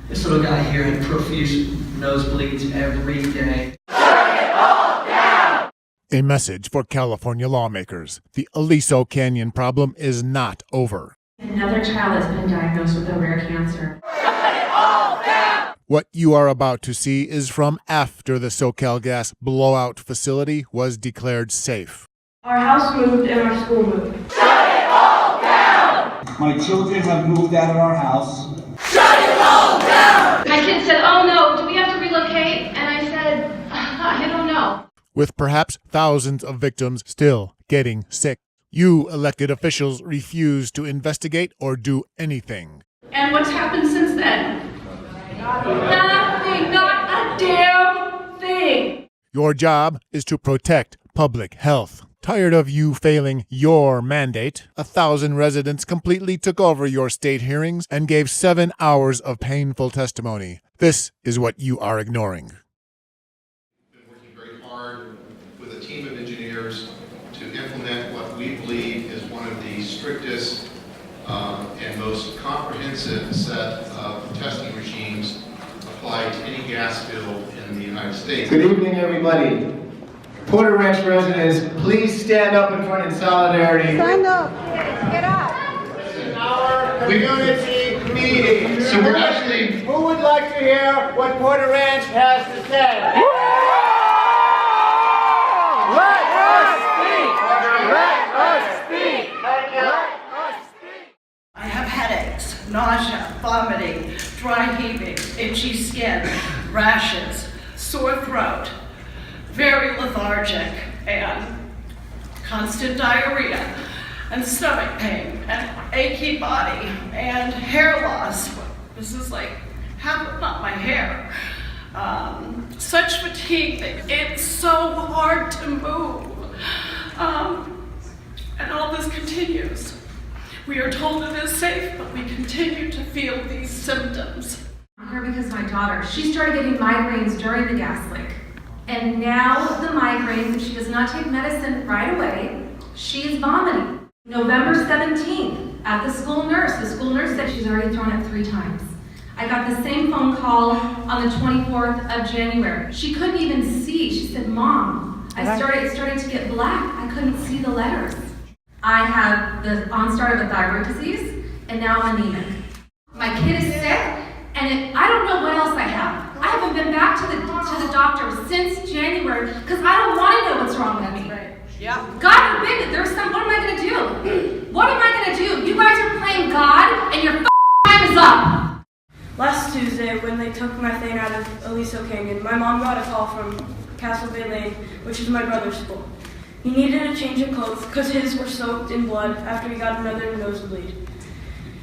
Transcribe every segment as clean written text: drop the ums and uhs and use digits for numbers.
This little guy here had profuse nosebleeds every day. A message for California lawmakers. The Aliso Canyon problem is not over. Another child has been diagnosed with a rare cancer. What you are about to see is from after the SoCalGas Blowout facility was declared safe. Our house moved and our school moved. Shut it all down! My children have moved out of our house. Shut it all down! My kid said, "Oh no, do we have to relocate?" And I said, "I don't know." With perhaps thousands of victims still getting sick, you elected officials refuse to investigate or do anything. And what's happened since then? Nothing, not a damn thing. Your job is to protect public health. Tired of you failing your mandate, 1,000 residents completely took over your state hearings and gave 7 hours of painful testimony. This is what you are ignoring. We've been working very hard with a team of engineers to implement what we believe is one of the strictest and most comprehensive set of testing regimes applied to any gas spill in the United States. Good evening, everybody. Porter Ranch residents, please stand up in front in solidarity. Stand up. Get up. This is our community meeting. So we're actually... Who would like to hear what Porter Ranch has to say? Let us speak! Let us speak! Let us speak! I have headaches, nausea, vomiting, dry heaving, itchy skin, rashes, sore throat, very lethargic, and constant diarrhea, and stomach pain, and achy body, and hair loss. This is like half, not my hair. Such fatigue that it's so hard to move. And all this continues. We are told it is safe, but we continue to feel these symptoms. Her because my daughter, she started getting migraines during the gas leak. And now the migraines, if she does not take medicine right away, she's vomiting. November 17th, at the school nurse said she's already thrown up 3 times. I got the same phone call on the 24th of January. She couldn't even see. She said, "Mom, it started to get black. I couldn't see the letters." I have the onstart of a thyroid disease, and now I'm anemic. My kid is sick, and I don't know what else I have. I haven't been back to the doctor since January because I don't want to know what's wrong with me. Right. Yeah. God forbid that there's some. What am I going to do? What am I going to do? You guys are playing God, and your time is up. Last Tuesday, when they took methane out of Aliso Canyon, my mom got a call from Castle Bay Lane, which is my brother's school. He needed a change of clothes because his were soaked in blood after he got another nosebleed.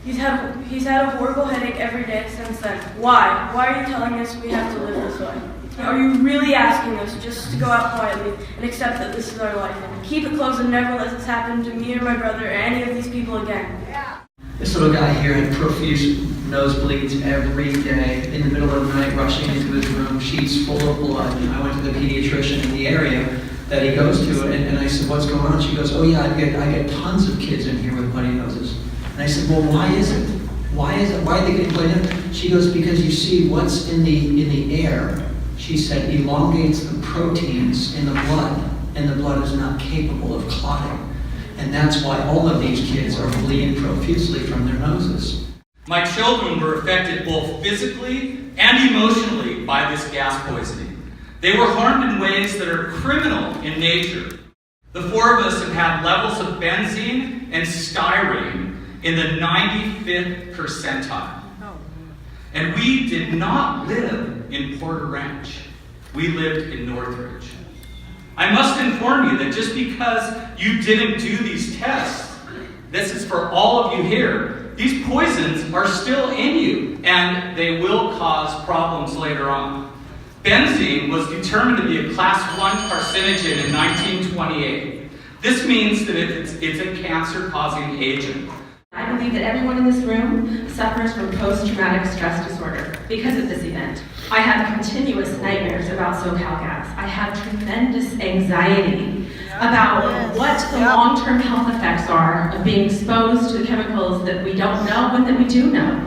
He's had a horrible headache every day since then. Why? Why are you telling us we have to live this way? Are you really asking us just to go out quietly and accept that this is our life? Keep it close and never let this happen to me or my brother or any of these people again. This little guy here had profuse nosebleeds every day, in the middle of the night, rushing into his room, sheets full of blood. And I went to the pediatrician in the area that he goes to, and I said, "What's going on?" She goes, "Oh yeah, I get tons of kids in here with bloody noses." And I said, "Well, why is it? Why is it? Why are they getting bloody noses?" She goes, "Because you see, what's in the air," she said, "elongates the proteins in the blood, and the blood is not capable of clotting. And that's why all of these kids are bleeding profusely from their noses." My children were affected both physically and emotionally by this gas poisoning. They were harmed in ways that are criminal in nature. The 4 of us have had levels of benzene and styrene in the 95th percentile. And we did not live in Porter Ranch. We lived in Northridge. I must inform you that just because you didn't do these tests, this is for all of you here, these poisons are still in you, and they will cause problems later on. Benzene was determined to be a class 1 carcinogen in 1928. This means that it's a cancer-causing agent. I believe that everyone in this room suffers from post-traumatic stress disorder because of this event. I have continuous nightmares about SoCalGas. I have tremendous anxiety about what the long-term health effects are of being exposed to chemicals that we don't know and that we do know.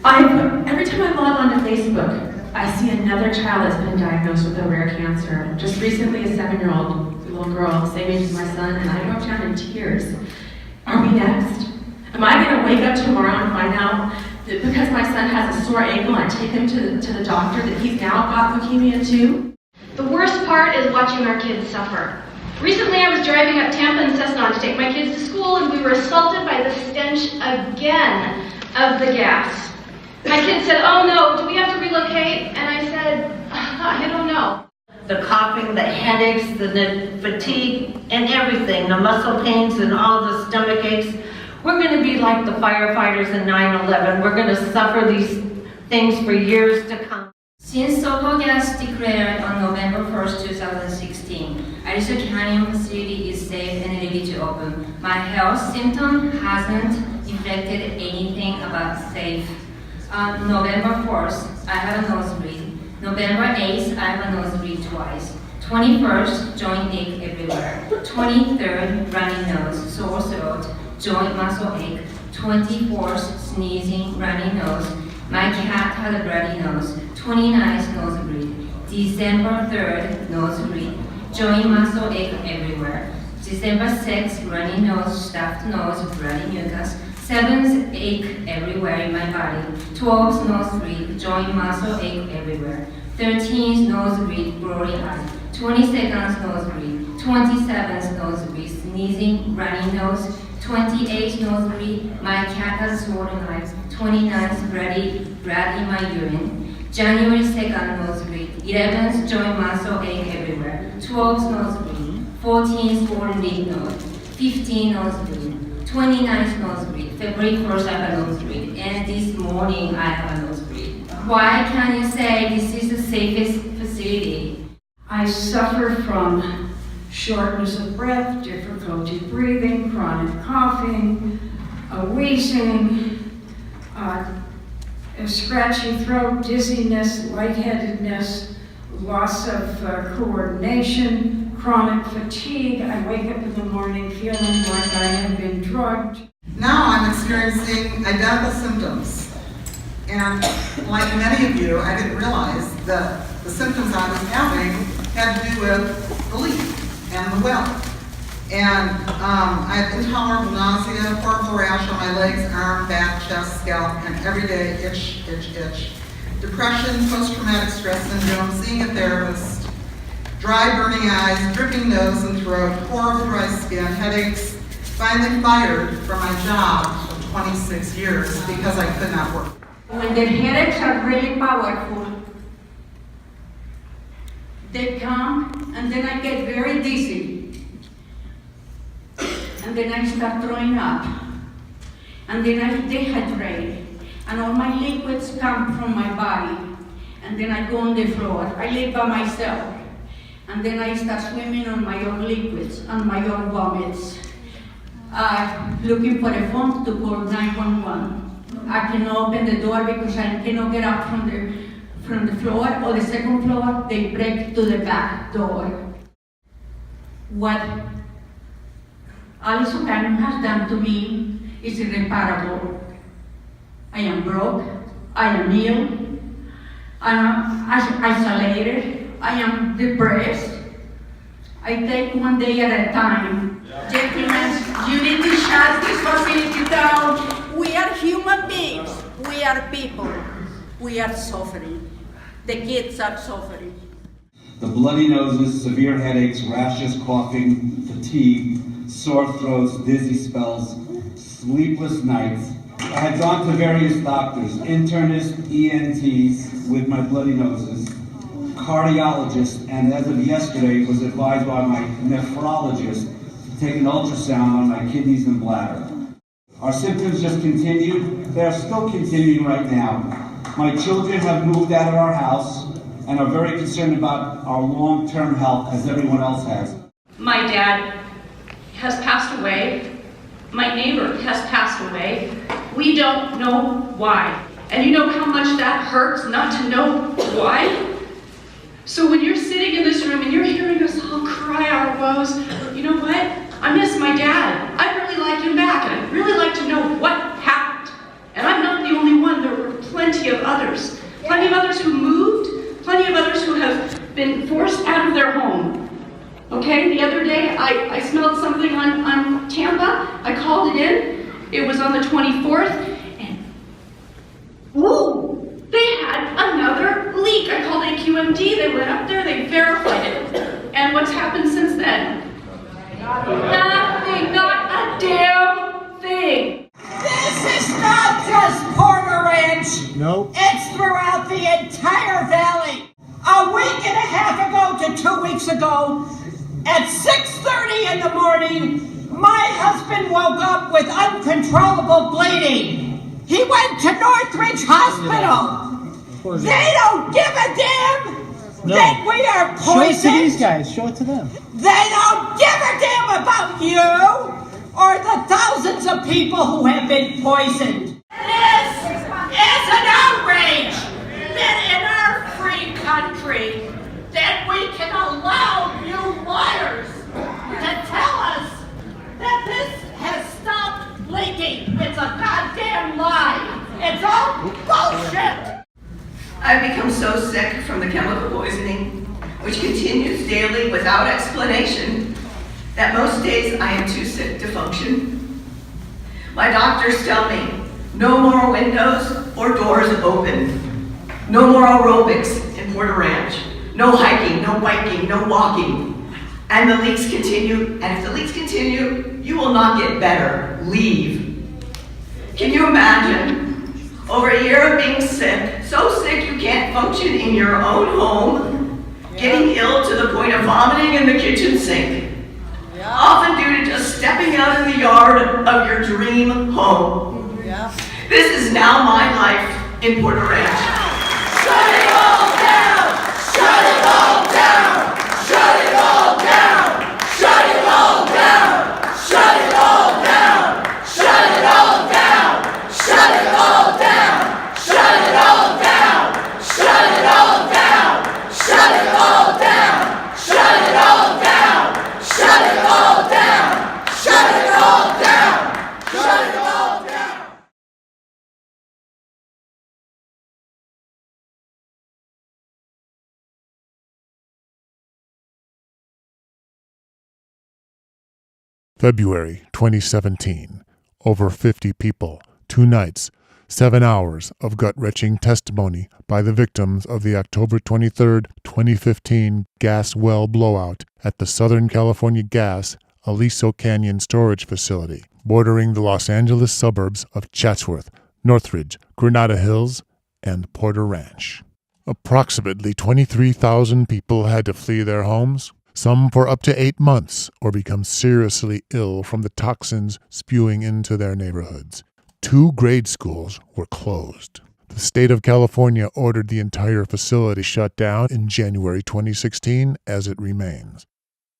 Every time I log onto Facebook, I see another child that's been diagnosed with a rare cancer. Just recently, a 7-year-old little girl, same age as my son, and I broke down in tears. Are we next? Am I going to wake up tomorrow and find out that because my son has a sore ankle, I take him to the doctor, that he's now got leukemia too? The worst part is watching our kids suffer. Recently, I was driving up Tampa and Cessna to take my kids to school, and we were assaulted by the stench again of the gas. My kids said, "Oh no, do we have to relocate?" And I said, "I don't know." The coughing, the headaches, the fatigue, and everything, the muscle pains and all the stomach aches. We're going to be like the firefighters in 9/11. We're going to suffer these things for years to come. Since SoCalGas declared on November 1st, 2016, Aliso Canyon facility is safe and ready to open, my health symptom hasn't reflected anything about safe. On November 4th, I have a nosebleed. November 8th, I have a nosebleed twice. 21st, joint ache everywhere. 23rd, runny nose, sore throat, joint muscle ache. 24th, sneezing, runny nose. My cat had a bloody nose. 29th, nosebleed. December 3rd, nosebleed. Joint muscle ache everywhere. December 6th, runny nose, stuffed nose, bloody mucus. 7th, ache everywhere in my body. 12th, nosebleed, joint muscle ache everywhere. 13th, nosebleed, blurry eyes. 22nd, nosebleed. 27th, nosebleed, sneezing, runny nose. 28th, nosebleed, my cat has swollen eyes. 29th, blood in my urine. January 2nd, nosebleed. 11th, joint muscle ache everywhere. 12th, nosebleed. 14th, swollen lymph node. 15th, nosebleed. 29th, nosebleed. February 1st, I have a nosebleed. And this morning, I have a nosebleed. Why can't you say this is the safest facility? I suffer from shortness of breath, difficulty breathing, chronic coughing, wheezing, a scratchy throat, dizziness, lightheadedness, loss of coordination, chronic fatigue. I wake up in the morning feeling like I have been drugged. Now I'm experiencing identical symptoms. And like many of you, I didn't realize that the symptoms I was having had to do with the leak and the well. And I have intolerable nausea, horrible rash on my legs, arm, back, chest, scalp, and everyday itch, itch, itch. Depression, post-traumatic stress syndrome, seeing a therapist, dry burning eyes, dripping nose and throat, horrible dry skin, headaches, finally fired from my job of 26 years because I could not work. When the headaches are really powerful, they come and then I get very dizzy. And then I start throwing up. And then I dehydrate. And all my liquids come from my body. And then I go on the floor. I live by myself. And then I start swimming on my own liquids, on my own vomits. Looking for a phone to call 911. I cannot open the door because I cannot get up from the floor or the second floor. They break to the back door. What Aliso Canyon has done to me is irreparable. I am broke, I am ill, I am isolated, I am depressed. I take one day at a time. Gentlemen, you need to shut this facility down. We are human beings. We are people. We are suffering. The kids are suffering. The bloody noses, severe headaches, rashes, coughing, fatigue, sore throats, dizzy spells, sleepless nights. I had gone to various doctors, internists, ENTs with my bloody noses, cardiologists, and as of yesterday was advised by my nephrologist to take an ultrasound on my kidneys and bladder. Our symptoms just continued. They're still continuing right now. My children have moved out of our house and are very concerned about our long-term health as everyone else has. My dad has passed away. My neighbor has passed away. We don't know why. And you know how much that hurts not to know why? So when you're sitting in this room and you're hearing us all cry our woes, you know what? I miss my dad. I'd really like him back, and I'd really like to know what happened. And I'm not the only one. There were plenty called it in. It was on the 24th, and ooh, they had another leak. I called AQMD, they went up there, they verified it. And what's happened since then? Nothing, not a damn thing. This is not just Porter Ranch. Nope. It's throughout the entire valley. A week and a half ago to 2 weeks ago, at 6:30 in the morning, my husband woke up with uncontrollable bleeding. He went to Northridge Hospital. They don't give a damn that we are poisoned. Show it to these guys. Show it to them. They don't give a damn about you or the thousands of people who have been poisoned. This is an outrage that in our free country that we can allow you liars to tell us that this has stopped leaking. It's a goddamn lie. It's all bullshit. I've become so sick from the chemical poisoning, which continues daily without explanation, that most days I am too sick to function. My doctors tell me, no more windows or doors open. No more aerobics in Porter Ranch. No hiking, no biking, no walking. And the leaks continue, and if the leaks continue, you will not get better. Leave. Can you imagine? Over a year of being sick, so sick you can't function in your own home, getting ill to the point of vomiting in the kitchen sink, often due to just stepping out in the yard of your dream home. This is now my life in Porter Ranch. Shut it all down! Shut it all down! Shut it all down! Shut it all down! Shut it all down! Shut it all down! Shut it all down! Shut it all down! Shut it all down! Shut it all down! Shut it all down! Shut it all down! Shut it all down! Shut it all down! February 2017. Over 50 people, 2 nights, 7 hours of gut-wrenching testimony by the victims of the October 23, 2015 gas well blowout at the Southern California Gas Aliso Canyon Storage Facility, bordering the Los Angeles suburbs of Chatsworth, Northridge, Granada Hills, and Porter Ranch. Approximately 23,000 people had to flee their homes, some for up to 8 months, or become seriously ill from the toxins spewing into their neighborhoods. 2 grade schools were closed. The state of California ordered the entire facility shut down in January 2016, as it remains.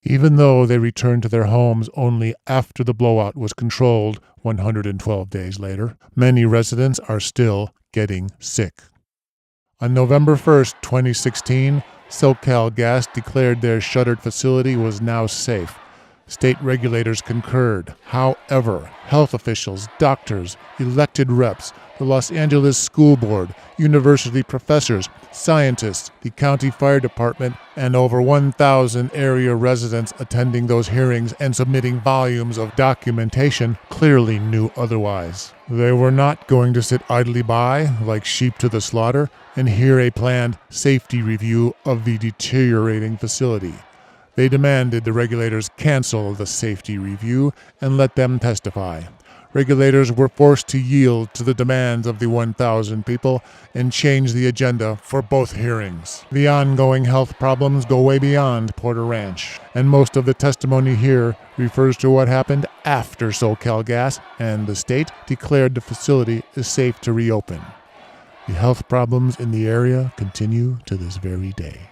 Even though they returned to their homes only after the blowout was controlled 112 days later, many residents are still getting sick. On November 1st, 2016, SoCalGas declared their shuttered facility was now safe. State regulators concurred. However, health officials, doctors, elected reps, the Los Angeles School Board, university professors, scientists, the county fire department, and over 1,000 area residents attending those hearings and submitting volumes of documentation clearly knew otherwise. They were not going to sit idly by, like sheep to the slaughter, and hear a planned safety review of the deteriorating facility. They demanded the regulators cancel the safety review and let them testify. Regulators were forced to yield to the demands of the 1,000 people and change the agenda for both hearings. The ongoing health problems go way beyond Porter Ranch, and most of the testimony here refers to what happened after SoCalGas and the state declared the facility is safe to reopen. The health problems in the area continue to this very day.